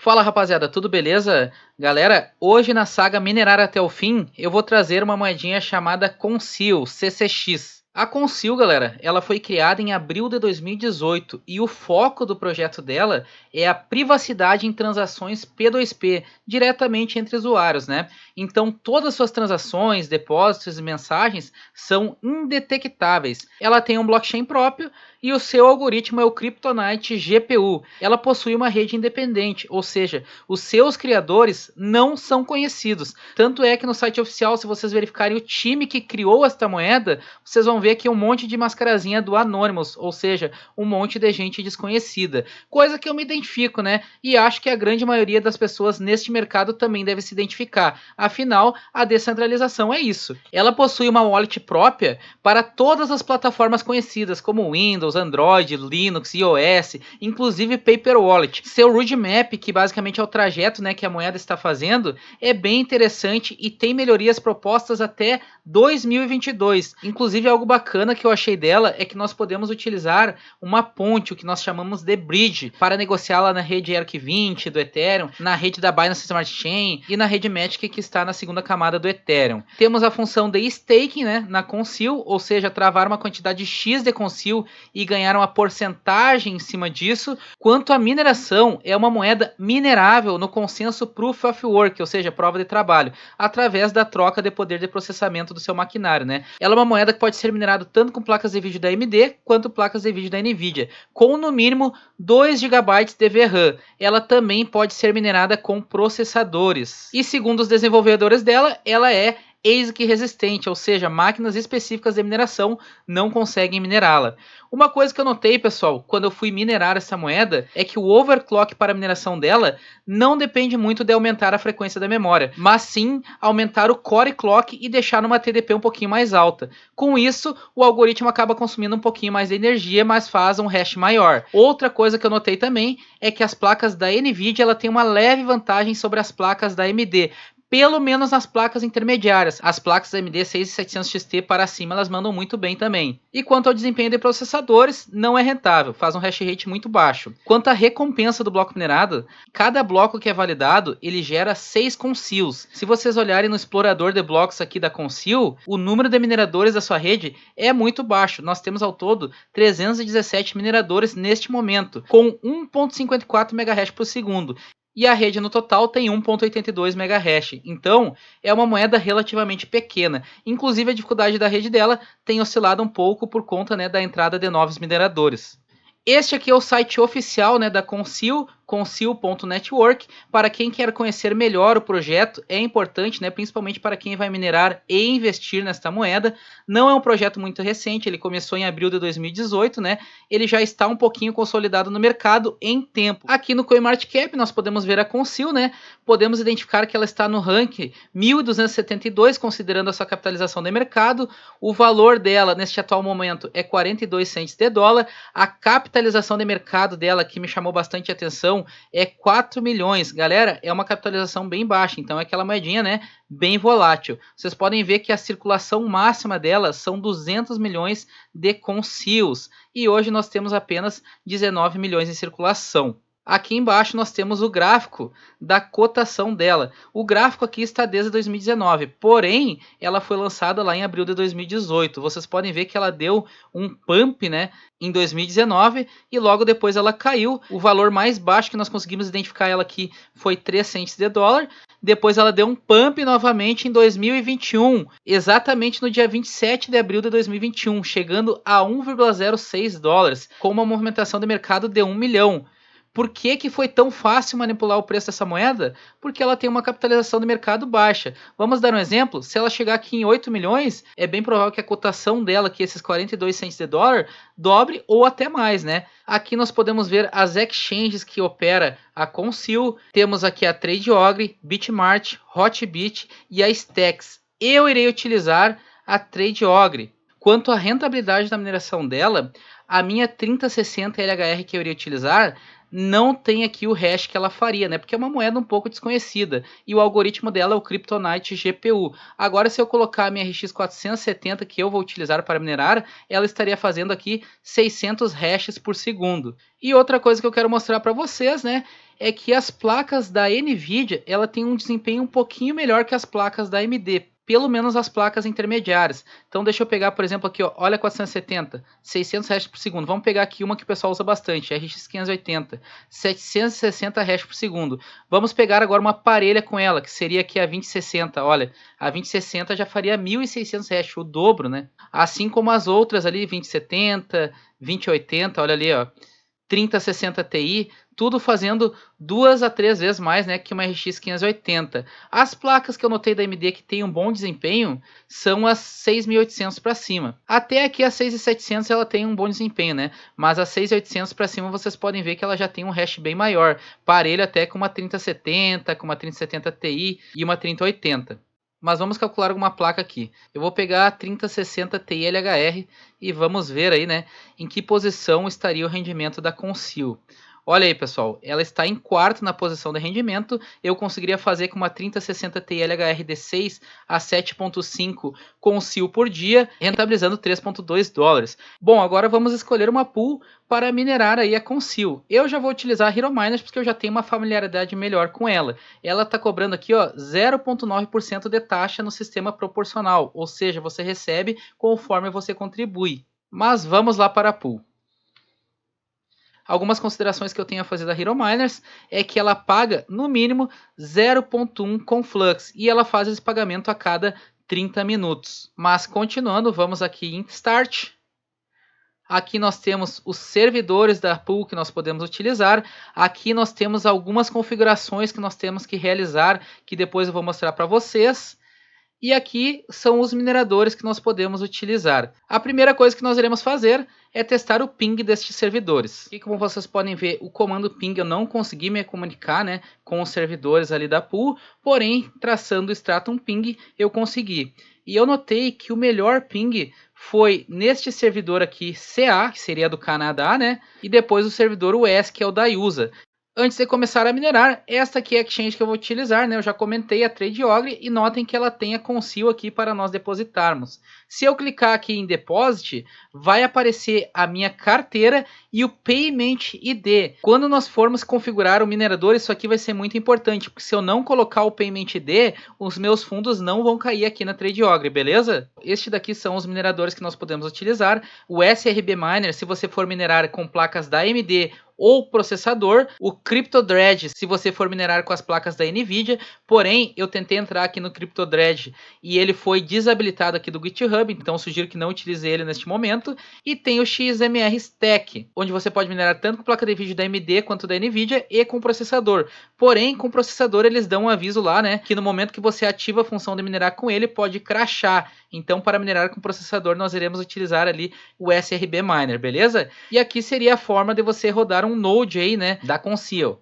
Fala rapaziada, tudo beleza? Galera, hoje na saga Minerar até o Fim, eu vou trazer uma moedinha chamada Conceal, CCX. A Conceal, galera, ela foi criada em abril de 2018 e o foco do projeto dela é a privacidade em transações P2P, diretamente entre usuários, né? Então todas as suas transações, depósitos e mensagens são indetectáveis. Ela tem um blockchain próprio e o seu algoritmo é o Kryptonite GPU. Ela possui uma rede independente, ou seja, os seus criadores não são conhecidos. Tanto é que no site oficial, se vocês verificarem o time que criou esta moeda, vocês vão ver aqui um monte de mascarazinha do Anonymous, ou seja, um monte de gente desconhecida. Coisa que eu me identifico, né? E acho que a grande maioria das pessoas neste mercado também deve se identificar. Afinal, a descentralização é isso. Ela possui uma wallet própria para todas as plataformas conhecidas, como Windows, Android, Linux, iOS, inclusive Paper Wallet. Seu roadmap, que basicamente é o trajeto, né, que a moeda está fazendo, é bem interessante e tem melhorias propostas até 2022. Inclusive, algo bacana que eu achei dela é que nós podemos utilizar uma ponte, o que nós chamamos de bridge, para negociá-la na rede ERC20 do Ethereum, na rede da Binance Smart Chain e na rede Matic, que está na segunda camada do Ethereum. Temos a função de staking, né, na Conceal, ou seja, travar uma quantidade X de Conceal e ganhar uma porcentagem em cima disso. Quanto à mineração, é uma moeda minerável no consenso Proof of Work, ou seja, prova de trabalho, através da troca de poder de processamento do seu maquinário, né? Ela é uma moeda que pode ser minerada tanto com placas de vídeo da AMD quanto placas de vídeo da Nvidia, com no mínimo 2 GB de VRAM. Ela também pode ser minerada com processadores. E segundo os desenvolvedores dela, ela é ASIC resistente, ou seja, máquinas específicas de mineração não conseguem minerá-la. Uma coisa que eu notei, pessoal, quando eu fui minerar essa moeda, é que o overclock para a mineração dela não depende muito de aumentar a frequência da memória, mas sim aumentar o core clock e deixar numa TDP um pouquinho mais alta. Com isso, o algoritmo acaba consumindo um pouquinho mais de energia, mas faz um hash maior. Outra coisa que eu notei também é que as placas da Nvidia ela tem uma leve vantagem sobre as placas da AMD, pelo menos nas placas intermediárias. As placas AMD 6700 XT para cima elas mandam muito bem também. E quanto ao desempenho de processadores, não é rentável, faz um hash rate muito baixo. Quanto à recompensa do bloco minerado, cada bloco que é validado, ele gera 6 Conceals. Se vocês olharem no explorador de blocos aqui da Conceal, o número de mineradores da sua rede é muito baixo. Nós temos ao todo 317 mineradores neste momento, com 1.54 MHz por segundo. E a rede no total tem 1.82 MHz. Então, é uma moeda relativamente pequena. Inclusive, a dificuldade da rede dela tem oscilado um pouco por conta, né, da entrada de novos mineradores. Este aqui é o site oficial, né, da Conceal, conceal.network. Para quem quer conhecer melhor o projeto, é importante, né, principalmente para quem vai minerar e investir nesta moeda. Não é um projeto muito recente, ele começou em abril de 2018, né? Ele já está um pouquinho consolidado no mercado em tempo. Aqui no CoinMarketCap nós podemos ver a Conceal, né? Podemos identificar que ela está no ranking 1272, considerando a sua capitalização de mercado. O valor dela neste atual momento é 42 cents de dólar. A capitalização de mercado dela, que me chamou bastante atenção, é 4 milhões. Galera, é uma capitalização bem baixa, então é aquela moedinha, né, bem volátil. Vocês podem ver que a circulação máxima dela são 200 milhões de Conceals e hoje nós temos apenas 19 milhões em circulação. Aqui embaixo nós temos o gráfico da cotação dela. O gráfico aqui está desde 2019, porém ela foi lançada lá em abril de 2018. Vocês podem ver que ela deu um pump, né, em 2019 e logo depois ela caiu. O valor mais baixo que nós conseguimos identificar ela aqui foi 3 cents de dólar. Depois ela deu um pump novamente em 2021, exatamente no dia 27 de abril de 2021, chegando a 1,06 dólares, com uma movimentação de mercado de 1 milhão. Por que foi tão fácil manipular o preço dessa moeda? Porque ela tem uma capitalização de mercado baixa. Vamos dar um exemplo? Se ela chegar aqui em 8 milhões, é bem provável que a cotação dela, que esses 42 cents de dólar, dobre ou até mais, né? Aqui nós podemos ver as exchanges que opera a Conceal. Temos aqui a TradeOgre, Bitmart, Hotbit e a Stacks. Eu irei utilizar a TradeOgre. Quanto à rentabilidade da mineração dela, a minha 3060 LHR que eu iria utilizar não tem aqui o hash que ela faria, né? Porque é uma moeda um pouco desconhecida. E o algoritmo dela é o Kryptonite GPU. Agora, se eu colocar a minha RX 470 que eu vou utilizar para minerar, ela estaria fazendo aqui 600 hashes por segundo. E outra coisa que eu quero mostrar para vocês, né? É que as placas da NVIDIA, ela tem um desempenho um pouquinho melhor que as placas da AMD. Pelo menos as placas intermediárias. Então deixa eu pegar, por exemplo, aqui, ó, olha 470, 600 hashes por segundo. Vamos pegar aqui uma que o pessoal usa bastante, RX 580, 760 hashes por segundo. Vamos pegar agora uma parelha com ela, que seria aqui a 2060. Olha, a 2060 já faria 1600 hashes, o dobro, né? Assim como as outras ali, 2070, 2080, olha ali, ó. 3060 Ti, tudo fazendo 2 a 3 vezes mais, né, que uma RX 580. As placas que eu notei da AMD que tem um bom desempenho são as 6800 para cima. Até aqui a 6700 ela tem um bom desempenho, né? Mas a 6800 para cima vocês podem ver que ela já tem um hash bem maior, parelho até com uma 3070, com uma 3070 Ti e uma 3080. Mas vamos calcular alguma placa aqui. Eu vou pegar a 3060 Ti LHR e vamos ver aí, né, em que posição estaria o rendimento da Conceal. Olha aí, pessoal, ela está em quarto na posição de rendimento. Eu conseguiria fazer com uma 3060 Ti LHR-D6 a 7.5 Conceal por dia, rentabilizando 3.2 dólares. Bom, agora vamos escolher uma pool para minerar aí a Conceal. Eu já vou utilizar a Hero Miners porque eu já tenho uma familiaridade melhor com ela. Ela está cobrando aqui, ó, 0.9% de taxa no sistema proporcional, ou seja, você recebe conforme você contribui. Mas vamos lá para a pool. Algumas considerações que eu tenho a fazer da Hero Miners é que ela paga no mínimo 0.1 com Flux e ela faz esse pagamento a cada 30 minutos. Mas continuando, vamos aqui em Start. Aqui nós temos os servidores da pool que nós podemos utilizar. Aqui nós temos algumas configurações que nós temos que realizar, que depois eu vou mostrar para vocês. E aqui são os mineradores que nós podemos utilizar. A primeira coisa que nós iremos fazer é testar o ping destes servidores. E como vocês podem ver, o comando ping eu não consegui me comunicar, né, com os servidores ali da pool, porém, traçando o stratum ping, eu consegui. E eu notei que o melhor ping foi neste servidor aqui, CA, que seria do Canadá, né, e depois o servidor US, que é o da USA. Antes de começar a minerar, esta aqui é a exchange que eu vou utilizar, né? Eu já comentei a TradeOgre e notem que ela tem a Conceal aqui para nós depositarmos. Se eu clicar aqui em Deposit, vai aparecer a minha carteira e o Payment ID. Quando nós formos configurar o minerador, isso aqui vai ser muito importante, porque se eu não colocar o Payment ID, os meus fundos não vão cair aqui na TradeOgre, beleza? Este daqui são os mineradores que nós podemos utilizar. O SRB Miner, se você for minerar com placas da AMD ou processador, o CryptoDredge, se você for minerar com as placas da NVIDIA, porém, eu tentei entrar aqui no CryptoDredge e ele foi desabilitado aqui do GitHub, então sugiro que não utilize ele neste momento, e tem o XMR Stack, onde você pode minerar tanto com placa de vídeo da AMD quanto da NVIDIA e com processador, porém, com processador eles dão um aviso lá, né, que no momento que você ativa a função de minerar com ele, pode crashar, então para minerar com processador nós iremos utilizar ali o SRB Miner, beleza? E aqui seria a forma de você rodar um node aí, né, da Conceal.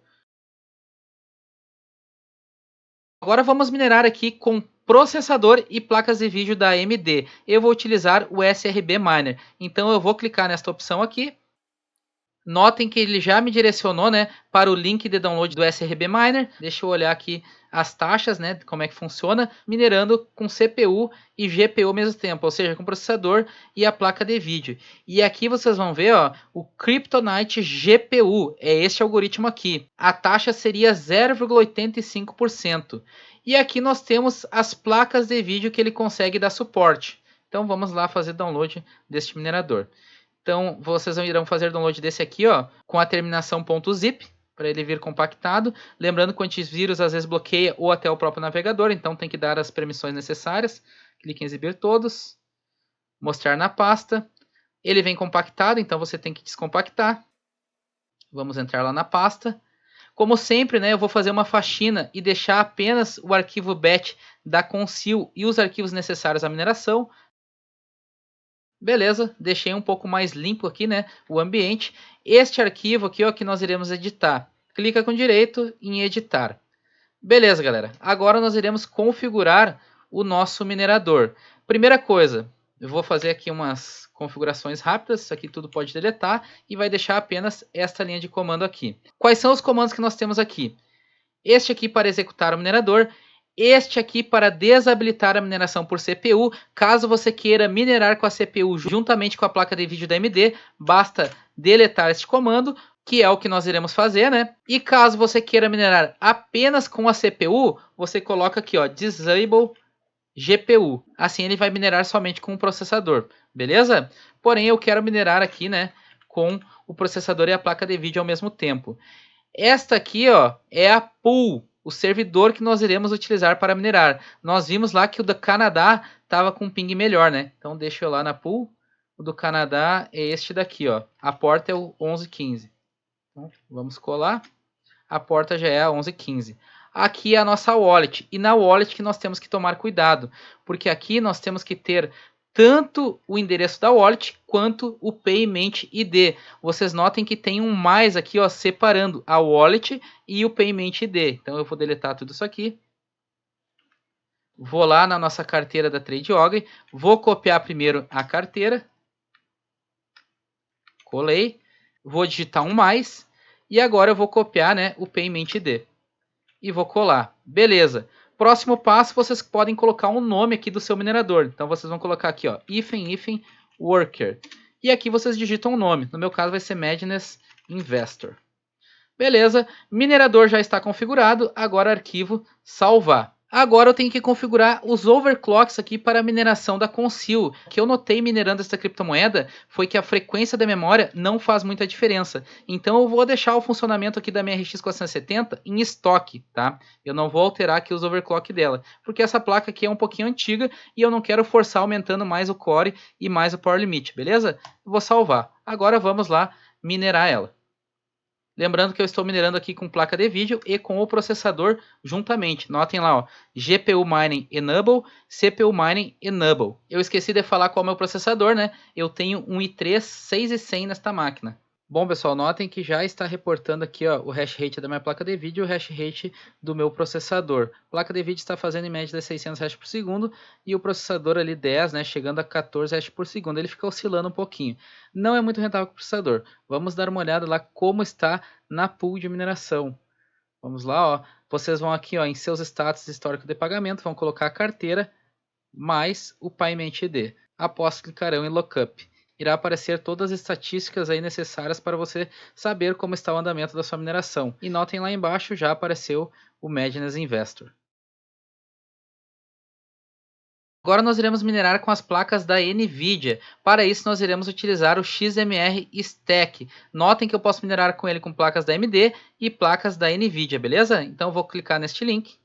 Agora vamos minerar aqui com processador e placas de vídeo da AMD. Eu vou utilizar o SRB Miner. Então eu vou clicar nesta opção aqui. Notem que ele já me direcionou, né, para o link de download do SRB Miner. Deixa eu olhar aqui as taxas, né, como é que funciona, minerando com CPU e GPU ao mesmo tempo, ou seja, com processador e a placa de vídeo. E aqui vocês vão ver, ó, o Kryptonite GPU, é este algoritmo aqui. A taxa seria 0,85%. E aqui nós temos as placas de vídeo que ele consegue dar suporte. Então vamos lá fazer download deste minerador. Então, vocês irão fazer download desse aqui, ó, com a terminação .zip, para ele vir compactado. Lembrando que o antivírus às vezes bloqueia ou até o próprio navegador, então tem que dar as permissões necessárias. Clique em exibir todos, mostrar na pasta. Ele vem compactado, então você tem que descompactar. Vamos entrar lá na pasta. Como sempre, né, eu vou fazer uma faxina e deixar apenas o arquivo BAT da Conceal e os arquivos necessários à mineração. Beleza, deixei um pouco mais limpo aqui, né, o ambiente. Este arquivo aqui, ó, que nós iremos editar. Clica com direito em editar. Beleza, galera. Agora nós iremos configurar o nosso minerador. Primeira coisa, eu vou fazer aqui umas configurações rápidas, isso aqui tudo pode deletar e vai deixar apenas esta linha de comando aqui. Quais são os comandos que nós temos aqui? Este aqui para executar o minerador, este aqui para desabilitar a mineração por CPU. Caso você queira minerar com a CPU juntamente com a placa de vídeo da AMD, basta deletar este comando, que é o que nós iremos fazer, né? E caso você queira minerar apenas com a CPU, você coloca aqui, ó, Disable GPU. Assim ele vai minerar somente com o processador, beleza? Porém, eu quero minerar aqui, né, com o processador e a placa de vídeo ao mesmo tempo. Esta aqui, ó, é a pool, o servidor que nós iremos utilizar para minerar. Nós vimos lá que o do Canadá estava com um ping melhor, né? Então deixa eu lá na pool. O do Canadá é este daqui, ó. A porta é o 1115. Então, vamos colar. A porta já é a 1115. Aqui é a nossa wallet. E na wallet que nós temos que tomar cuidado. Porque aqui nós temos que ter tanto o endereço da wallet quanto o Payment ID. Vocês notem que tem um mais aqui, ó, separando a wallet e o Payment ID. Então eu vou deletar tudo isso aqui. Vou lá na nossa carteira da TradeOgre. Vou copiar primeiro a carteira. Colei. Vou digitar um mais. E agora eu vou copiar, né, o Payment ID. E vou colar. Beleza. Próximo passo, vocês podem colocar um nome aqui do seu minerador. Então vocês vão colocar aqui, ó, hífen worker. E aqui vocês digitam o nome. No meu caso vai ser Madness Investor. Beleza, minerador já está configurado. Agora arquivo salvar. Agora eu tenho que configurar os overclocks aqui para a mineração da Conceal. O que eu notei minerando essa criptomoeda foi que a frequência da memória não faz muita diferença. Então eu vou deixar o funcionamento aqui da minha RX 470 em estoque, tá? Eu não vou alterar aqui os overclock dela, porque essa placa aqui é um pouquinho antiga e eu não quero forçar aumentando mais o core e mais o power limit, beleza? Eu vou salvar. Agora vamos lá minerar ela. Lembrando que eu estou minerando aqui com placa de vídeo e com o processador juntamente. Notem lá, ó, GPU Mining Enable, CPU Mining Enable. Eu esqueci de falar qual é o meu processador, né? Eu tenho um i3 6100 nesta máquina. Bom, pessoal, notem que já está reportando aqui, ó, o hash rate da minha placa de vídeo e o hash rate do meu processador. A placa de vídeo está fazendo em média de 600 hash por segundo e o processador ali 10, né, chegando a 14 hash por segundo. Ele fica oscilando um pouquinho. Não é muito rentável com o processador. Vamos dar uma olhada lá como está na pool de mineração. Vamos lá, ó. Vocês vão aqui, ó, em seus status histórico de pagamento, vão colocar a carteira mais o Payment ID. Após clicarão em Lookup. Irá aparecer todas as estatísticas aí necessárias para você saber como está o andamento da sua mineração. E notem lá embaixo, já apareceu o Madness Investor. Agora nós iremos minerar com as placas da NVIDIA. Para isso nós iremos utilizar o XMR Stack. Notem que eu posso minerar com ele com placas da AMD e placas da NVIDIA, beleza? Então eu vou clicar neste link.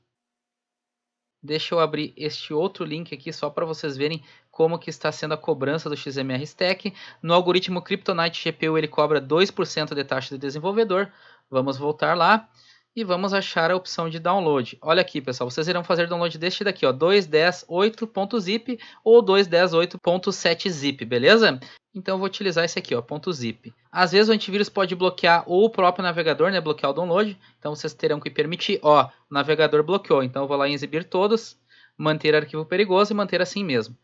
Deixa eu abrir este outro link aqui só para vocês verem como que está sendo a cobrança do XMR Stack. No algoritmo Kryptonite GPU ele cobra 2% de taxa de desenvolvedor. Vamos voltar lá e vamos achar a opção de download. Olha aqui, pessoal, vocês irão fazer download deste daqui, ó, 2.10.8.zip ou 2.10.8.7zip, beleza? Então eu vou utilizar esse aqui, ó, .zip. Às vezes o antivírus pode bloquear ou o próprio navegador, né, bloquear o download. Então vocês terão que permitir, ó, o navegador bloqueou. Então eu vou lá em exibir todos, manter arquivo perigoso e manter assim mesmo.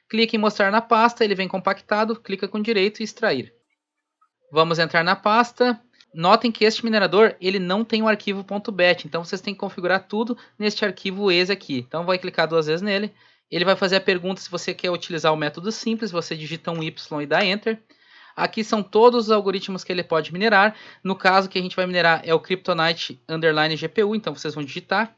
Clique em mostrar na pasta, ele vem compactado, clica com direito e extrair. Vamos entrar na pasta. Notem que este minerador ele não tem o arquivo .bat, então vocês têm que configurar tudo neste arquivo exe aqui. Então vai clicar duas vezes nele. Ele vai fazer a pergunta se você quer utilizar o método simples, você digita um Y e dá Enter. Aqui são todos os algoritmos que ele pode minerar. No caso que a gente vai minerar é o Kryptonite Underline GPU, então vocês vão digitar.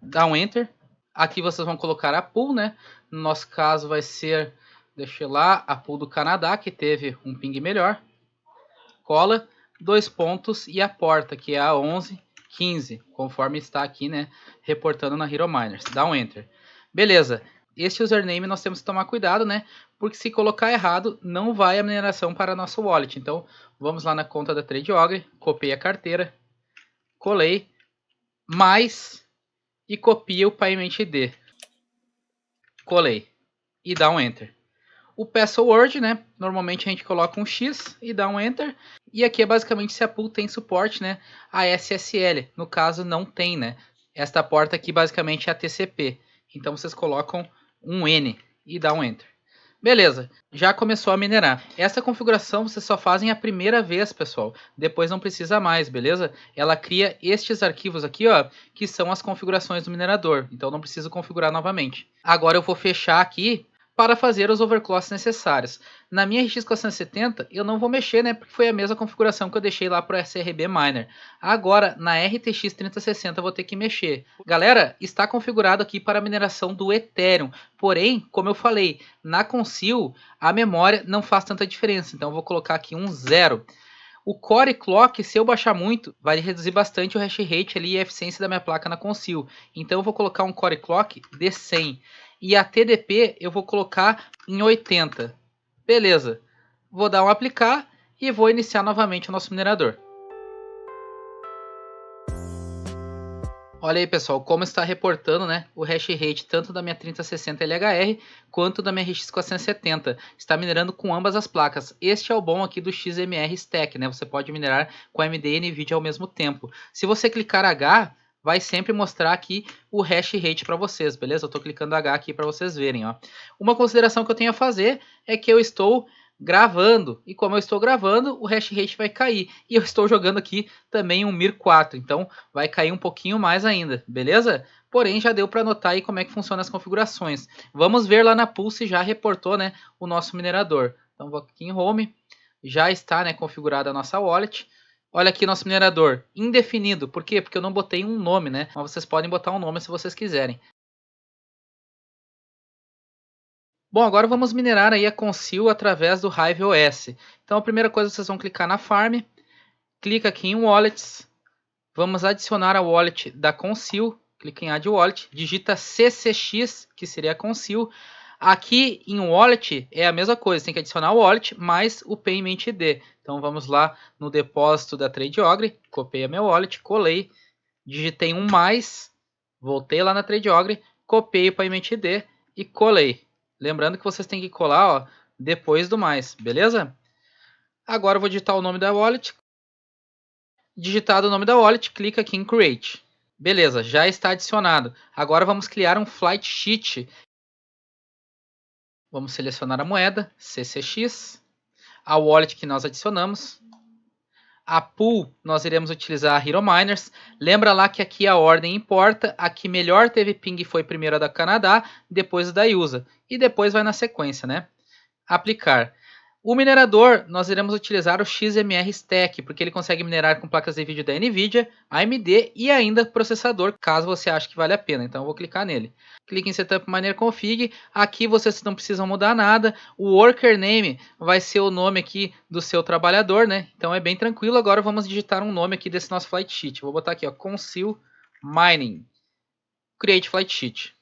Dá um Enter. Aqui vocês vão colocar a pool, né? No nosso caso vai ser, deixa eu lá, a pool do Canadá, que teve um ping melhor. Cola, 2 pontos e a porta, que é a 1115, conforme está aqui, né, reportando na Hero Miners. Dá um Enter. Beleza. Este username nós temos que tomar cuidado, né, porque se colocar errado, não vai a mineração para a nossa wallet. Então, vamos lá na conta da TradeOgre, copiei a carteira, colei, mais e copia o Payment ID. Colei e dá um Enter. O password, né? Normalmente a gente coloca um X e dá um Enter. E aqui é basicamente se a pool tem suporte, né, a SSL. No caso não tem, né? Esta porta aqui basicamente é a TCP. Então vocês colocam um N e dá um Enter. Beleza, já começou a minerar. Essa configuração vocês só fazem a primeira vez, pessoal. Depois não precisa mais, beleza? Ela cria estes arquivos aqui, ó, que são as configurações do minerador. Então não preciso configurar novamente. Agora eu vou fechar aqui para fazer os overclocks necessários. Na minha RX 470 eu não vou mexer, né, porque foi a mesma configuração que eu deixei lá para o SRB Miner. Agora na RTX 3060 eu vou ter que mexer. Galera, está configurado aqui para a mineração do Ethereum. Porém, como eu falei, na Conceal a memória não faz tanta diferença. Então eu vou colocar aqui um 0. O Core Clock, se eu baixar muito, vai reduzir bastante o hash rate ali e a eficiência da minha placa na Conceal. Então eu vou colocar um Core Clock de 100. E a TDP eu vou colocar em 80. Beleza. Vou dar um aplicar e vou iniciar novamente o nosso minerador. Olha aí, pessoal, como está reportando, né, o hash rate tanto da minha 3060 LHR quanto da minha RX 470. Está minerando com ambas as placas. Este é o bom aqui do XMR Stack, né? Você pode minerar com AMD e NVIDIA ao mesmo tempo. Se você clicar H, vai sempre mostrar aqui o hash rate para vocês, beleza? Eu estou clicando H aqui para vocês verem, ó. Uma consideração que eu tenho a fazer é que eu estou gravando, e como eu estou gravando, o hash rate vai cair, e eu estou jogando aqui também um Mir 4, então vai cair um pouquinho mais ainda, beleza? Porém já deu para notar aí como é que funciona as configurações. Vamos ver lá na Pulse, já reportou, né, o nosso minerador. Então vou aqui em Home, já está, né, configurada a nossa wallet. Olha aqui nosso minerador, indefinido, por quê? Porque eu não botei um nome, né, mas vocês podem botar um nome se vocês quiserem. Bom, agora vamos minerar aí a Conceal através do Hive OS. Então a primeira coisa, vocês vão clicar na Farm, clica aqui em Wallets, vamos adicionar a wallet da Conceal, clica em Add Wallet, digita CCX, que seria a Conceal. Aqui em Wallet é a mesma coisa, tem que adicionar o Wallet mais o Payment ID. Então vamos lá no depósito da TradeOgre, copiei a minha Wallet, colei, digitei um mais, voltei lá na TradeOgre, copiei o Payment ID e colei. Lembrando que vocês têm que colar, ó, depois do mais, beleza? Agora eu vou digitar o nome da wallet. Digitado o nome da wallet, clica aqui em Create. Beleza, já está adicionado. Agora vamos criar um Flight Sheet. Vamos selecionar a moeda, CCX, a wallet que nós adicionamos. A pool, nós iremos utilizar a Hero Miners. Lembra lá que aqui a ordem importa. A que melhor teve ping foi primeiro a da Canadá, depois a da USA. E depois vai na sequência, né? Aplicar. O minerador, nós iremos utilizar o XMR Stack, porque ele consegue minerar com placas de vídeo da NVIDIA, AMD e ainda processador, caso você ache que vale a pena. Então eu vou clicar nele. Clique em Setup Miner Config. Aqui vocês não precisam mudar nada. O Worker Name vai ser o nome aqui do seu trabalhador, né? Então é bem tranquilo. Agora vamos digitar um nome aqui desse nosso Flight Sheet. Vou botar aqui, ó, Conceal Mining. Create Flight Sheet.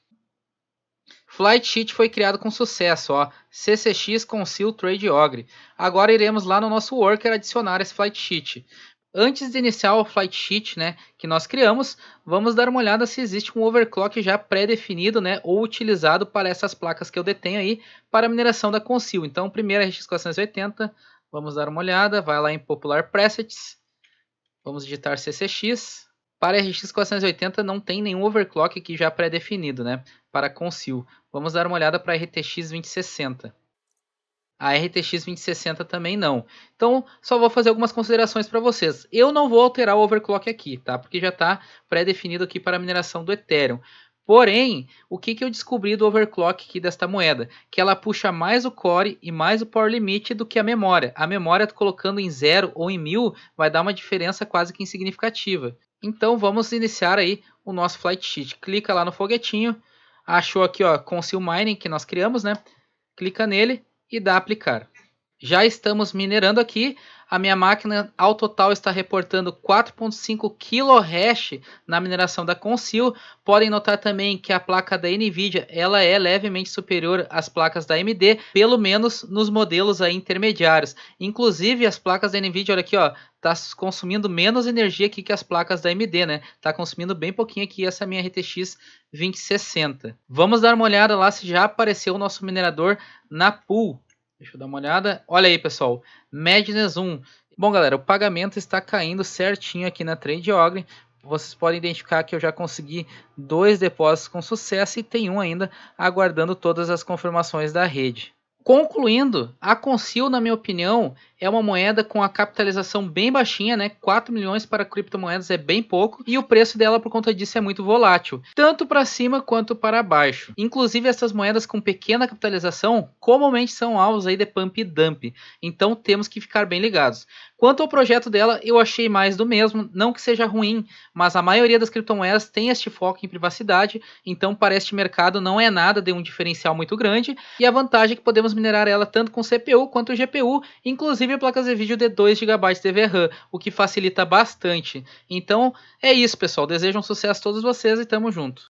Flight Sheet foi criado com sucesso, ó, CCX Conceal TradeOgre. Agora iremos lá no nosso Worker adicionar esse Flight Sheet. Antes de iniciar o Flight Sheet, né, que nós criamos, vamos dar uma olhada se existe um overclock já pré-definido, né, ou utilizado para essas placas que eu detenho aí para a mineração da Conceal. Então, primeiro a RX 480, vamos dar uma olhada, vai lá em Popular Presets, vamos digitar CCX. Para a RX 480 não tem nenhum overclock aqui já pré-definido, né? Para Conceal. Vamos dar uma olhada para a RTX 2060. A RTX 2060 também não. Então, só vou fazer algumas considerações para vocês. Eu não vou alterar o overclock aqui, tá? Porque já está pré-definido aqui para a mineração do Ethereum. Porém, o que eu descobri do overclock aqui desta moeda? Que ela puxa mais o core e mais o power limit do que a memória. A memória, colocando em 0 ou em 1000, vai dar uma diferença quase que insignificativa. Então vamos iniciar aí o nosso Flight Sheet. Clica lá no foguetinho, achou aqui, ó, Conceal Mining que nós criamos, né? Clica nele e dá aplicar. Já estamos minerando aqui. A minha máquina ao total está reportando 4.5 kHz na mineração da Conceal. Podem notar também que a placa da NVIDIA ela é levemente superior às placas da AMD, pelo menos nos modelos aí intermediários. Inclusive as placas da NVIDIA, olha aqui, ó, tá consumindo menos energia aqui que as placas da AMD, né? Tá consumindo bem pouquinho aqui essa minha RTX 2060. Vamos dar uma olhada lá se já apareceu o nosso minerador na pool. Deixa eu dar uma olhada. Olha aí, pessoal. Madness 1. Bom, galera, o pagamento está caindo certinho aqui na TradeOgre. Vocês podem identificar que eu já consegui 2 depósitos com sucesso e tem um ainda aguardando todas as confirmações da rede. Concluindo, a Conceal, na minha opinião, é uma moeda com a capitalização bem baixinha, né? 4 milhões para criptomoedas é bem pouco e o preço dela por conta disso é muito volátil, tanto para cima quanto para baixo. Inclusive essas moedas com pequena capitalização comumente são alvos aí de pump e dump, então temos que ficar bem ligados. Quanto ao projeto dela, eu achei mais do mesmo, não que seja ruim, mas a maioria das criptomoedas tem este foco em privacidade, então para este mercado não é nada de um diferencial muito grande, e a vantagem é que podemos minerar ela tanto com CPU quanto GPU, inclusive placas de vídeo de 2 GB de VRAM, o que facilita bastante. Então é isso, pessoal, desejo um sucesso a todos vocês e tamo junto.